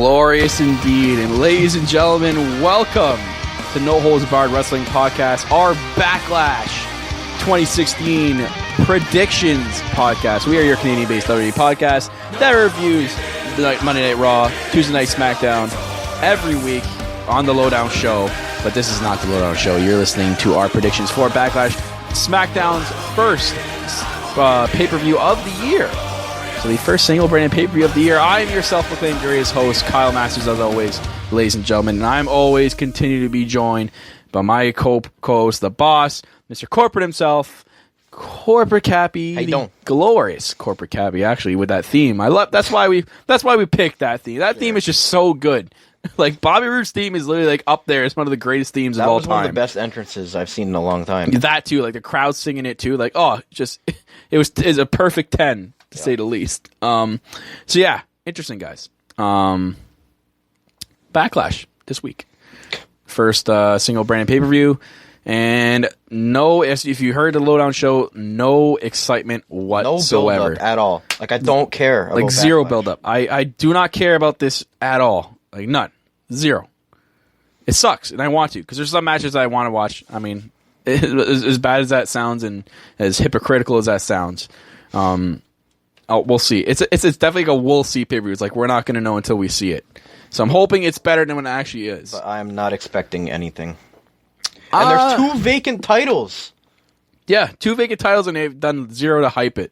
Glorious indeed. And ladies and gentlemen, welcome to No Holds Barred Wrestling Podcast, our Backlash 2016 predictions podcast. We are your Canadian-based WWE podcast that reviews the Monday Night Raw, Tuesday Night SmackDown every week on the Lowdown Show. But this is not the Lowdown Show. You're listening to our predictions for Backlash, SmackDown's first pay-per-view of the year. So the first single-branded pay-per-view of the year. I am your self-proclaimed glorious host, Kyle Masters, as always, ladies and gentlemen. And I'm always continue to be joined by my co-host, the boss, Mr. Corporate himself, Corporate Cappy. How you doing? Glorious Corporate Cappy, actually, with that theme. I love. That's why we picked that theme. That theme is just so good. Like, Bobby Roode's theme is literally like up there. It's one of the greatest themes of all time. That was one of the best entrances I've seen in a long time. That too, like the crowd singing it too. Like, it was a perfect 10 to say the least. So yeah, interesting guys. Backlash this week, first single brand pay per view, and if you heard the Lowdown Show, no excitement whatsoever, no build up at all. Like, I don't care. Like, about zero Backlash. build up. I do not care about this at all. Like, none. Zero. It sucks, and I want to, because there's some matches I want to watch. I mean, as bad as that sounds and as hypocritical as that sounds, we'll see. It's definitely like a we'll see pay-per-view. It's like, we're not going to know until we see it. So I'm hoping it's better than what it actually is. But I'm not expecting anything. And there's 2 vacant titles. Yeah, 2 vacant titles, and they've done zero to hype it.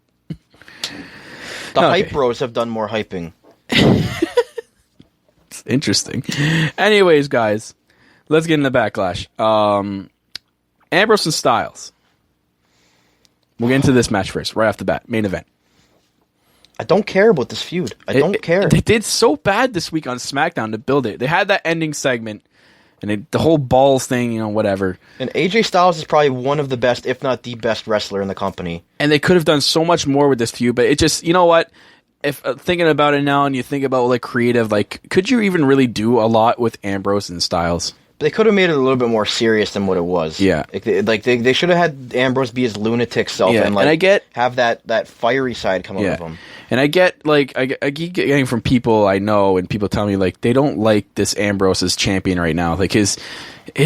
The Hype Bros have done more hyping. It's interesting. Anyways, guys, let's get into Backlash. Ambrose and Styles. We'll get into this match first, right off the bat. Main event. I don't care about this feud. I don't care. They did so bad this week on SmackDown to build it. They had that ending segment, and the whole balls thing, whatever. And AJ Styles is probably one of the best, if not the best wrestler in the company. And they could have done so much more with this feud, but it just, you know what? If thinking about it now, and you think about like creative, like, could you even really do a lot with Ambrose and Styles? They could have made it a little bit more serious than what it was. Yeah. They should have had Ambrose be his lunatic self, and I get have that fiery side come out of him. And I get, like, I keep getting from people I know, and people tell me, like, they don't like this Ambrose as champion right now. Like, his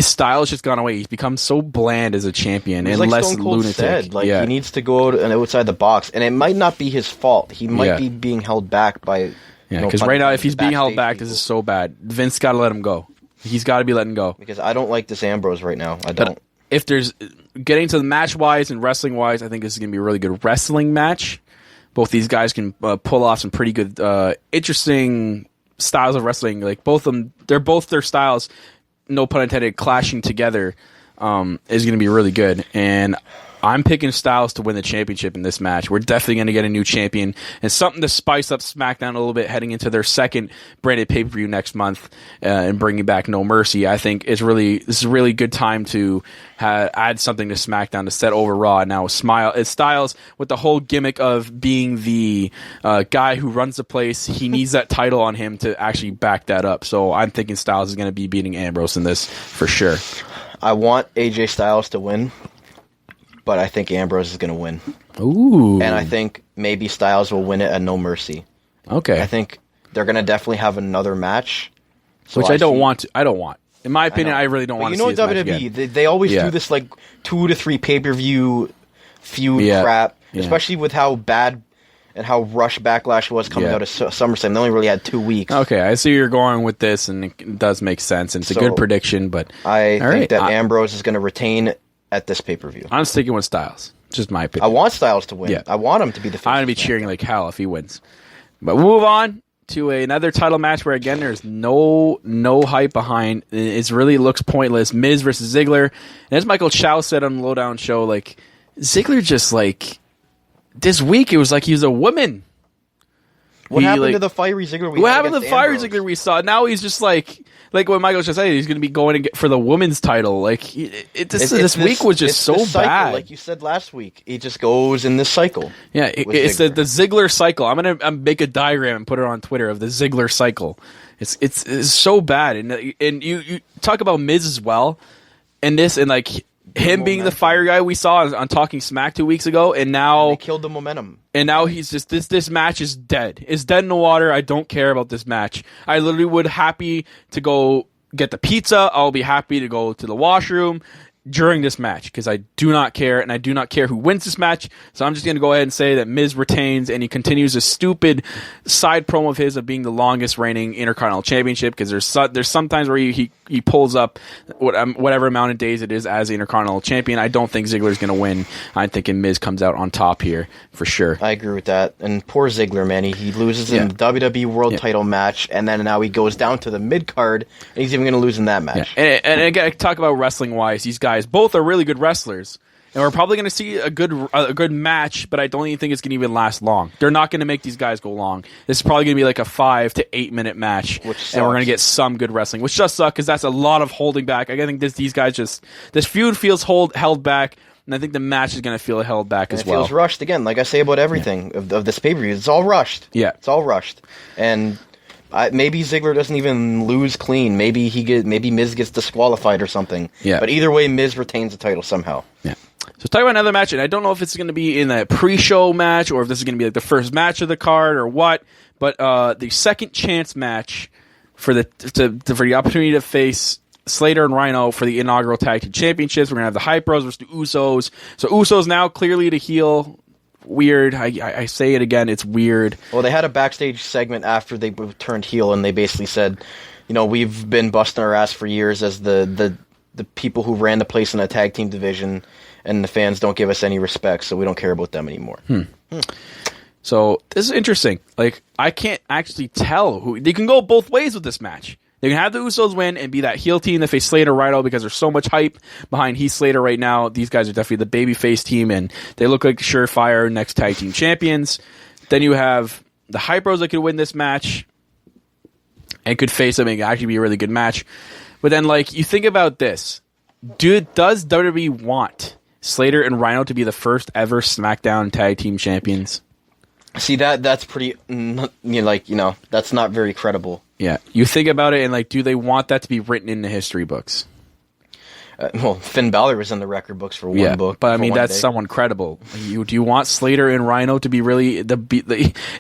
style has just gone away. He's become so bland as a champion, He's and like less Stone Cold lunatic. said. He needs to go out and outside the box, and it might not be his fault. He might be being held back by... Yeah, because right now, if he's being held back, this is so bad. Vince got to let him go. He's got to be letting go. Because I don't like this Ambrose right now. I don't. But if there's... Getting to the match-wise and wrestling-wise, I think this is going to be a really good wrestling match. Both these guys can pull off some pretty good, interesting styles of wrestling. Like, both of them, their styles, no pun intended, clashing together is going to be really good. And I'm picking Styles to win the championship in this match. We're definitely going to get a new champion and something to spice up SmackDown a little bit heading into their second branded pay-per-view next month and bringing back No Mercy. I think this is a really good time to add something to SmackDown to set over Raw. Now, Styles, with the whole gimmick of being the guy who runs the place, he needs that title on him to actually back that up. So I'm thinking Styles is going to be beating Ambrose in this for sure. I want AJ Styles to win, but I think Ambrose is going to win. Ooh. And I think maybe Styles will win it at No Mercy. Okay. I think they're going to definitely have another match. Which I don't want. In my opinion, I really don't want to see this match again. You know WWE, they always do this like 2 to 3 pay-per-view feud crap, especially with how bad and how rushed Backlash was coming out of SummerSlam. They only really had 2 weeks. Okay, I see where you're going with this, and it does make sense, and it's a good prediction, but... I think that Ambrose is going to retain at this pay-per-view. I'm sticking with Styles. Just my opinion. I want Styles to win. Yeah. I want him to be the face. I'm going to be cheering like hell if he wins. But we'll move on to another title match where, again, there's no hype behind. It really looks pointless. Miz versus Ziggler. And as Michael Chow said on the Lowdown Show, like, Ziggler just, like... This week, it was like he was a woman. What happened to the fiery Ziggler we saw? Now he's just like what Michael just said, he's going to be going for the women's title. Like, this week was just so bad. Like you said last week, it just goes in this cycle. Yeah, it's the Ziggler cycle. I'm going to make a diagram and put it on Twitter of the Ziggler cycle. It's so bad. And you talk about Miz as well. And like him being the fire guy we saw on Talking Smack 2 weeks ago, and now they killed the momentum. And now he's just this match is dead. It's dead in the water. I don't care about this match. I literally would happy to go get the pizza. I'll be happy to go to the washroom during this match because I do not care, and I do not care who wins this match. So I'm just going to go ahead and say that Miz retains, and he continues a stupid side promo of his of being the longest reigning Intercontinental Championship because there's sometimes where he pulls up whatever amount of days it is as the Intercontinental Champion. I don't think Ziggler's going to win. I'm thinking Miz comes out on top here for sure. I agree with that. And poor Ziggler, man, he loses in the WWE World Title match, and then now he goes down to the mid card, and he's even going to lose in that match. Yeah. And again, talk about wrestling wise, these guys both are really good wrestlers, and we're probably going to see a good match, but I don't even think it's going to even last long. They're not going to make these guys go long. This is probably going to be like a 5 to 8 minute match, and we're going to get some good wrestling, which does suck because that's a lot of holding back. I think these guys this feud feels held back, and I think the match is going to feel held back as well. It feels rushed again, like I say about everything of this pay-per-view. It's all rushed. Yeah, it's all rushed, and maybe Ziggler doesn't even lose clean. Maybe Miz gets disqualified or something. Yeah. But either way, Miz retains the title somehow. Yeah. So talk about another match, and I don't know if it's going to be in a pre-show match or if this is going to be like the first match of the card or what. But the second chance match for the opportunity to face Slater and Rhino for the inaugural tag team championships. We're going to have the Hype Bros versus the Usos. So Usos now clearly the heel. Weird. I say it again. It's weird. Well, they had a backstage segment after they turned heel, and they basically said, we've been busting our ass for years as the people who ran the place in the tag team division, and the fans don't give us any respect, so we don't care about them anymore. So this is interesting. Like, I can't actually tell who they can go both ways with this match. They can have the Usos win and be that heel team that face Slater Rhino because there's so much hype behind Heath Slater right now. These guys are definitely the babyface team, and they look like surefire next tag team champions. Then you have the Hype Bros that could win this match and could face them and actually be a really good match. But then, you think about this. Does WWE want Slater and Rhino to be the first ever SmackDown tag team champions? See, that's pretty, that's not very credible. Yeah, you think about it, and do they want that to be written in the history books? Well, Finn Balor was in the record books for one book. But I mean, that's someone credible. Do you want Slater and Rhino to be really it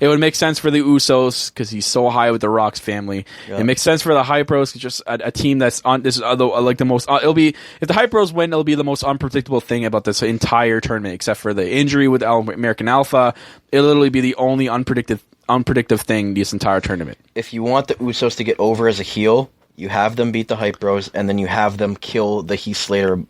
would make sense for the Usos because he's so high with the Rock's family. Yeah. It makes sense for the Hype Bros, just a team that's on. This is the most. It'll be if the Hype Bros win, it'll be the most unpredictable thing about this entire tournament, except for the injury with American Alpha. It'll literally be the only unpredictable thing this entire tournament. If you want the Usos to get over as a heel, you have them beat the Hype Bros, and then you have them kill the Heath Slater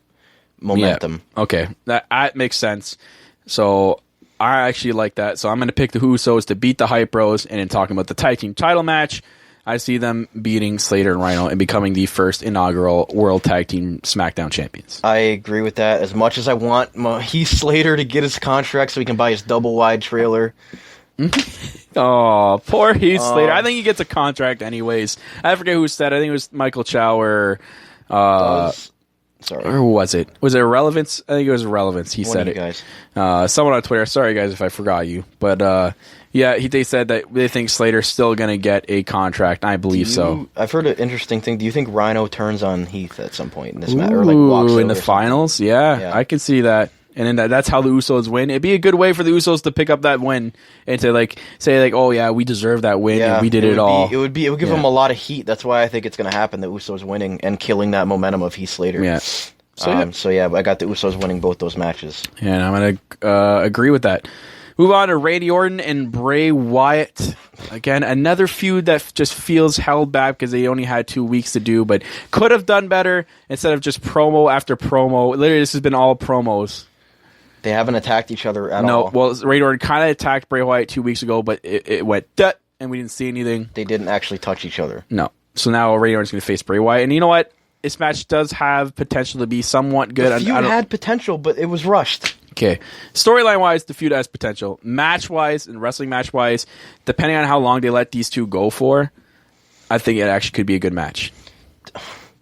momentum. Yeah. Okay, that makes sense. So I actually like that. So I'm going to pick the Usos to beat the Hype Bros, and in talking about the tag team title match, I see them beating Slater and Rhino and becoming the first inaugural World Tag Team SmackDown champions. I agree with that. As much as I want Heath Slater to get his contract so he can buy his double-wide trailer. Oh, poor Heath Slater. I think he gets a contract anyways. I forget who said it. I think it was Michael Chow or sorry. Or who was it? Was it Irrelevance? I think it was Irrelevance. He said it. Guys. Someone on Twitter. Sorry, guys, if I forgot you. But they said that they think Slater's still going to get a contract. I believe so. I've heard an interesting thing. Do you think Rhino turns on Heath at some point in this match? Or walks in the finals? Yeah, I can see that. And then that's how the Usos win. It'd be a good way for the Usos to pick up that win and to say oh yeah, we deserve that win and we did it all. It would give them a lot of heat. That's why I think it's going to happen. The Usos winning and killing that momentum of Heath Slater. Yeah. So I got the Usos winning both those matches. Yeah, and I'm going to agree with that. Move on to Randy Orton and Bray Wyatt. Again, another feud that just feels held back because they only had 2 weeks to do, but could have done better instead of just promo after promo. Literally, this has been all promos. They haven't attacked each other at all. No, well, Randy Orton kind of attacked Bray Wyatt 2 weeks ago, but it went dut, and we didn't see anything. They didn't actually touch each other. No. So now Randy Orton's going to face Bray Wyatt, and you know what? This match does have potential to be somewhat good. The feud had potential, but it was rushed. Okay. Storyline-wise, the feud has potential. Match-wise and wrestling match-wise, depending on how long they let these two go for, I think it actually could be a good match.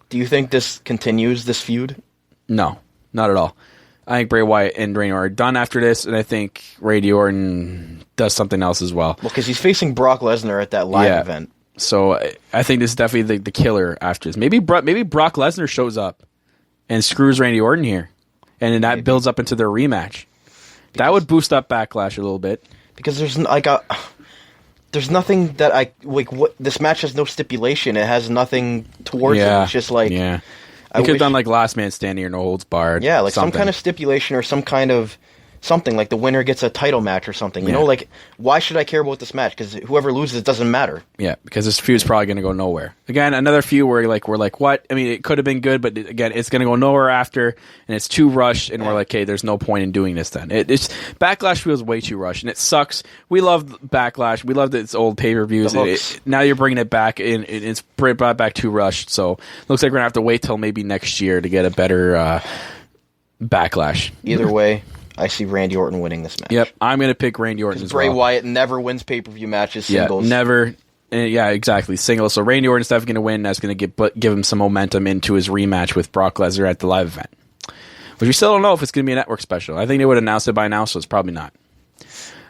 Do you think this continues, this feud? No, not at all. I think Bray Wyatt and Randy Orton are done after this, and I think Randy Orton does something else as well. Well, because he's facing Brock Lesnar at that live event. So I think this is definitely the killer after this. Maybe Brock Lesnar shows up and screws Randy Orton here. and then that builds up into their rematch. That would boost up Backlash a little bit. Because there's nothing that what this match has no stipulation. It has nothing towards it. It's just like they could have done like last man standing or no holds barred. Yeah, like something. some kind of stipulation or some kind of something, like the winner gets a title match or something. You know, like, why should I care about this match? Because whoever loses, it doesn't matter. Yeah, because this feud's probably going to go nowhere. Again, another feud where we're like, what? I mean, it could have been good, but again, it's going to go nowhere after, and it's too rushed, and we're like, hey, there's no point in doing this then. It's Backlash feels way too rushed, and it sucks. We love Backlash. We love its old pay-per-views. Now you're bringing it back, and it's brought back too rushed, so looks like we're going to have to wait till maybe next year to get a better Backlash. Either way, I see Randy Orton winning this match. Yep, I'm going to pick Randy Orton as well. Bray Wyatt never wins pay-per-view matches singles. Yeah, never. Yeah, exactly. Singles. So Randy Orton's definitely going to win. That's going to give him some momentum into his rematch with Brock Lesnar at the live event. Which we still don't know if it's going to be a network special. I think they would announce it by now, so it's probably not.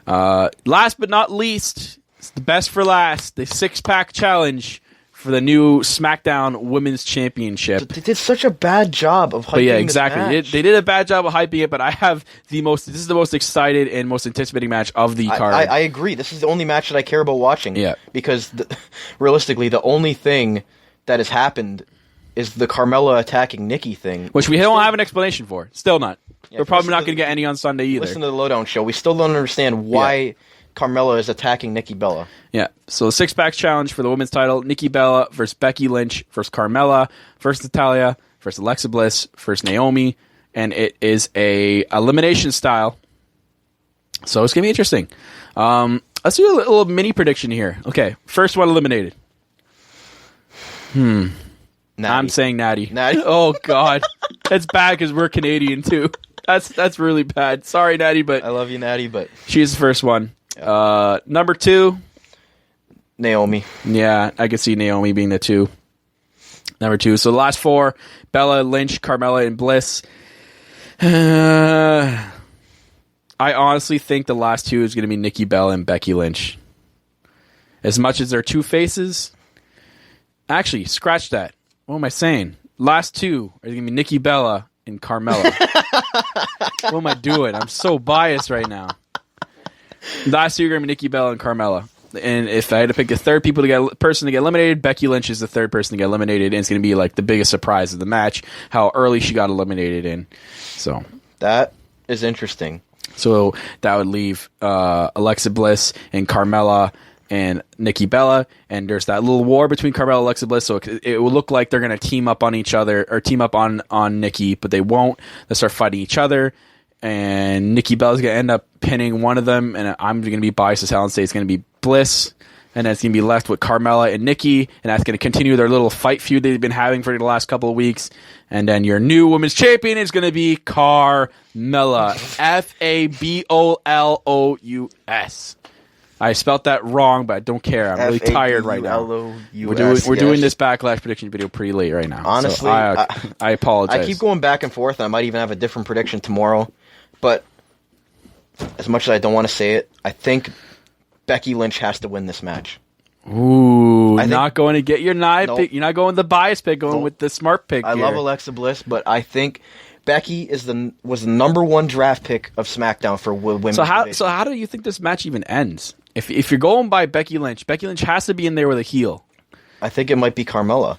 Last but not least, it's the best for last, the six-pack challenge for the new SmackDown Women's Championship. They did such a bad job of hyping this match. They did a bad job of hyping it, but I have this is the most excited and most anticipating match of the card. I agree. This is the only match that I care about watching. Yeah. Because realistically, the only thing that has happened is the Carmella attacking Nikki thing. Which we don't have an explanation for. Still not. We're probably not going to get any on Sunday either. Listen to the Lowdown show. We still don't understand why Carmella is attacking Nikki Bella. Yeah, so the six-pack challenge for the women's title, Nikki Bella versus Becky Lynch versus Carmella versus Natalya versus Alexa Bliss versus Naomi, and it is a elimination style. So it's going to be interesting. Let's do a little mini prediction here. Okay, first one eliminated. Natty. I'm saying Natty. Natty? Oh, God. That's bad because we're Canadian, too. That's really bad. Sorry, Natty, but... I love you, Natty, but... She's the first one. Number 2... Naomi. Yeah, I could see Naomi being the 2. Number 2. So the last 4, Bella, Lynch, Carmella, and Bliss. I honestly think the last 2 is going to be Nikki Bella and Becky Lynch. As much as they're two faces... Actually, scratch that. What am I saying? Last 2 are going to be Nikki Bella and Carmella. What am I doing? I'm so biased right now. Last 2 are going to be Nikki Bella and Carmella. And if I had to pick a third person to get eliminated, Becky Lynch is the third person to get eliminated, and it's going to be like the biggest surprise of the match, how early she got eliminated in. So that is interesting. So that would leave Alexa Bliss and Carmella and Nikki Bella, and there's that little war between Carmella and Alexa Bliss, so it will look like they're going to team up on each other, or team up on Nikki, but they won't. They'll start fighting each other, and Nikki Bella's going to end up pinning one of them, and I'm going to be biased as hell and say it's going to be Bliss, and then it's going to be left with Carmella and Nikki, and that's going to continue their little fight feud they've been having for the last couple of weeks, and then your new women's champion is going to be Carmella. Fabolous. I spelt that wrong, but I don't care. I'm really tired right now. We're doing this Backlash prediction video pretty late right now. Honestly, so I apologize. I keep going back and forth, and I might even have a different prediction tomorrow. But as much as I don't want to say it, I think Becky Lynch has to win this match. Ooh, not going to get your pick. You're not going the bias pick, going with the smart pick. I love Alexa Bliss, but I think Becky was the number 1 draft pick of SmackDown for women's division. So how do you think this match even ends? If you're going by Becky Lynch has to be in there with a heel. I think it might be Carmella.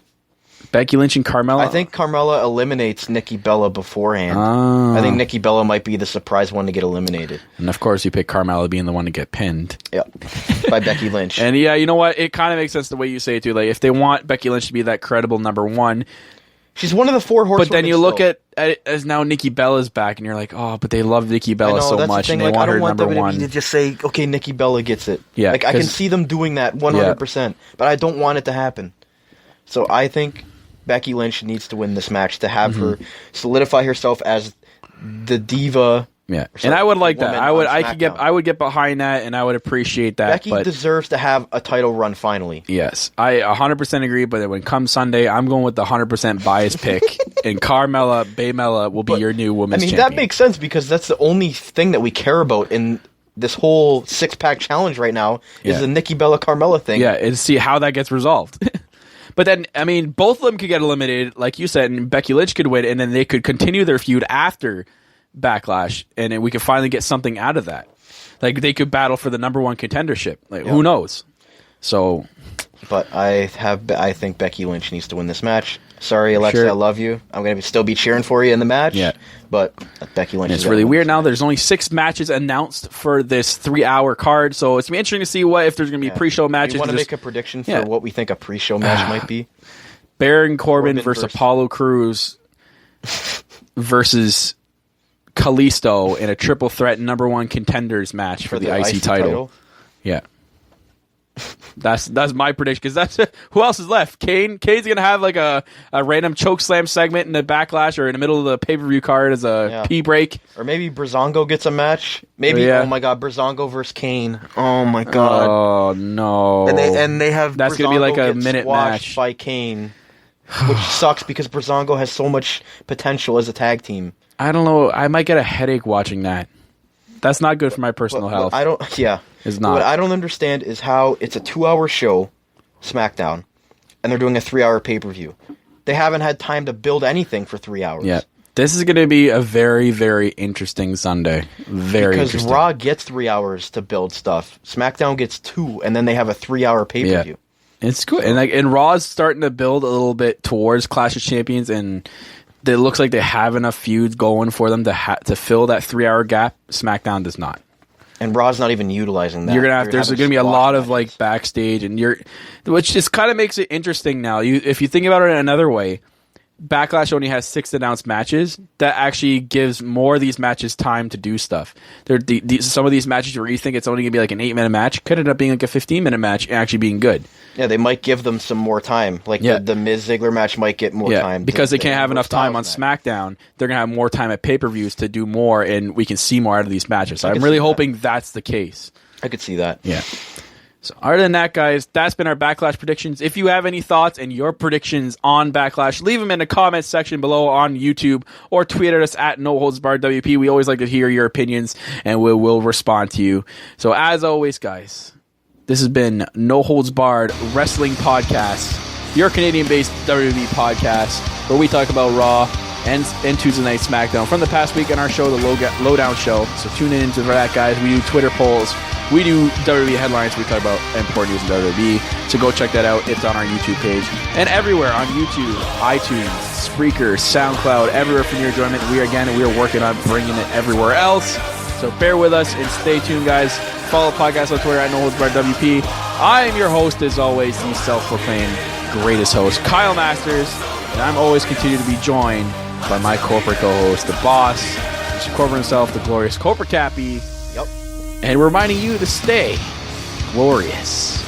Becky Lynch and Carmella? I think Carmella eliminates Nikki Bella beforehand. I think Nikki Bella might be the surprise one to get eliminated. And of course you pick Carmella being the one to get pinned. Yeah, by Becky Lynch. And yeah, you know what? It kind of makes sense the way you say it too. Like, if they want Becky Lynch to be that credible number 1... She's one of the 4 horsewomen. But then you look at it as now Nikki Bella's back, and you're like, oh, but they love Nikki Bella so much, and they want her number 1. I don't want WWE to just say, okay, Nikki Bella gets it. Yeah, like, I can see them doing that 100%, but I don't want it to happen. So I think Becky Lynch needs to win this match to have her solidify herself as the diva. Yeah, and I would like that. I would get behind that, and I would appreciate that. Becky deserves to have a title run finally. Yes, I 100% agree. But when it comes Sunday, I'm going with the 100% bias pick, and Carmella Baymella will be your new women's champion. That makes sense because that's the only thing that we care about in this whole 6-pack challenge right now is the Nikki Bella Carmella thing. Yeah, and see how that gets resolved. But then, I mean, both of them could get eliminated, like you said, and Becky Lynch could win, and then they could continue their feud after Backlash, and then we could finally get something out of that. Like, they could battle for the number one contendership. Like, who knows? So, but I think Becky Lynch needs to win this match. Sorry, Alexa, I love you. I'm going to still be cheering for you in the match. Yeah. But Becky Lynch. And it's really weird now. There's only 6 matches announced for this 3-hour card, so it's gonna be interesting to see if there's going to be pre-show matches. You want to make a prediction for what we think a pre-show match might be? Baron Corbin versus Apollo Crews versus Kalisto in a triple threat number one contenders match for the IC title. Yeah. That's my prediction, because that's who else is left. Kane's gonna have like a random choke slam segment in the Backlash or in the middle of the pay-per-view card as a pee break, or maybe Breezango gets a match. Maybe oh my god, Breezango versus Kane. Oh my god. Oh no. And they have that's gonna be like a minute match by Kane, which sucks because Breezango has so much potential as a tag team. I don't know. I might get a headache watching that. That's not good for my personal health. I don't. Yeah. It's not. What I don't understand is how it's a 2-hour show, SmackDown, and they're doing a 3-hour pay-per-view. They haven't had time to build anything for 3 hours. Yeah. This is going to be a very, very interesting Sunday. Very interesting. Because Raw gets 3 hours to build stuff. SmackDown gets 2, and then they have a 3-hour pay-per-view. Yeah. It's good. And Raw's starting to build a little bit towards Clash of Champions, and it looks like they have enough feuds going for them to fill that 3-hour gap. SmackDown does not. And Raw's not even utilizing that. There's going to be a lot of like backstage, which just kind of makes it interesting now. If you think about it another way, Backlash only has 6 announced matches. That actually gives more of these matches time to do stuff. Some of these matches where you think it's only going to be like an 8-minute match could end up being like a 15-minute match and actually being good. Yeah, they might give them some more time. Like the Miz Ziggler match might get more time. Because they can't have enough time on SmackDown. They're going to have more time at pay-per-views to do more, and we can see more out of these matches. So I'm really hoping that's the case. I could see that. Yeah. So other than that, guys, that's been our Backlash predictions. If you have any thoughts and your predictions on Backlash, leave them in the comments section below on YouTube or tweet at us at noholdsbarredwp. We always like to hear your opinions, and we'll respond to you. So as always, guys, this has been No Holds Barred Wrestling Podcast, your Canadian-based WWE podcast, where we talk about Raw and Tuesday Night SmackDown from the past week on our show, the Lowdown Show. So tune in to that, guys. We do Twitter polls. We do WWE headlines. We talk about important news in WWE. So go check that out. It's on our YouTube page. And everywhere on YouTube, iTunes, Spreaker, SoundCloud, everywhere for your enjoyment. We are working on bringing it everywhere else. So bear with us and stay tuned, guys. Follow the podcast on Twitter at noholdsbarredwp. I am your host, as always, the self-proclaimed greatest host, Kyle Masters. And I'm always continue to be joined by my corporate co-host, the boss, Mr. Corporate himself, the glorious Corporate Cappy. Yep. And we're reminding you to stay glorious.